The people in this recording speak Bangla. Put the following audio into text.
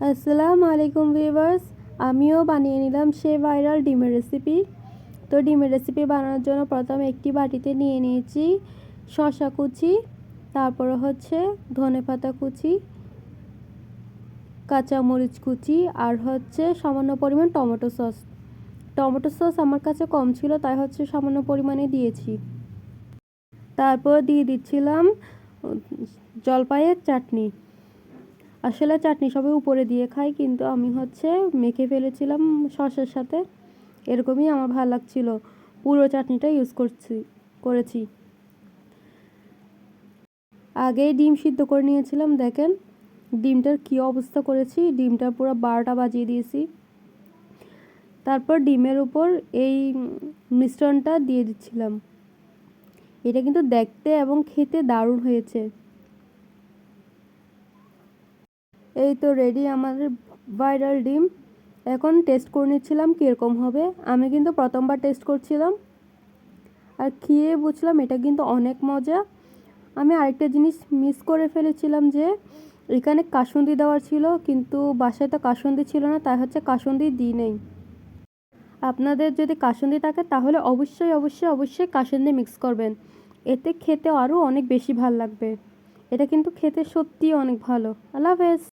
আসসালামু আলাইকুম ভিউয়ার্স, আমিও বানিয়ে নিলাম সেই ভাইরাল ডিমের রেসিপি। তো ডিমের রেসিপি বানানোর জন্য প্রথমে একটি বাটিতে নিয়ে নিয়েছি শসা কুচি, তারপরে হচ্ছে ধনেপাতা কুচি, কাঁচামরিচ কুচি, আর হচ্ছে সামান্য পরিমাণ টমেটো সস। টমেটো সস আমার কাছে কম ছিল, তাই হচ্ছে সামান্য পরিমাণে দিয়েছি। তারপর দিয়ে দিচ্ছিলাম জলপাইয়ের চাটনি। আসলে চাটনি সবাই উপরে দিয়ে খায়, কিন্তু আমি হচ্ছে মেখে ফেলেছিলাম সসের সাথে, এরকমই আমার ভালো লাগছিল। পুরো চাটনিটা ইউজ করেছি। আগেই ডিম সিদ্ধ করে নিয়েছিলাম, দেখেন ডিমটার কী অবস্থা করেছি, ডিমটা পুরো 12টা বাজিয়ে দিয়েছি। তারপর ডিমের উপর এই মিশ্রণটা দিয়ে দিচ্ছিলাম। এটা কিন্তু দেখতে এবং খেতে দারুণ হয়েছে। এই তো রেডি আমাদের ভাইরাল ডিম। এখন টেস্ট করে নিচ্ছিলাম কীরকম হবে। আমি কিন্তু প্রথমবার টেস্ট করছিলাম, আর খেয়ে বুঝলাম এটা কিন্তু অনেক মজা। আমি আরেকটা জিনিস মিস করে ফেলেছিলাম, যে এখানে কাসুন্দি দেওয়ার ছিল, কিন্তু বাসায় তো কাসুন্দি ছিল না, তাই হচ্ছে কাসুন্দি দিই নেই। আপনাদের যদি কাসুন্দি থাকে তাহলে অবশ্যই অবশ্যই অবশ্যই কাসুন্দি মিক্স করবেন, এতে খেতে আরও অনেক বেশি ভালো লাগবে। এটা কিন্তু খেতে সত্যিই অনেক ভালো। আল্লাহ হাফেজ।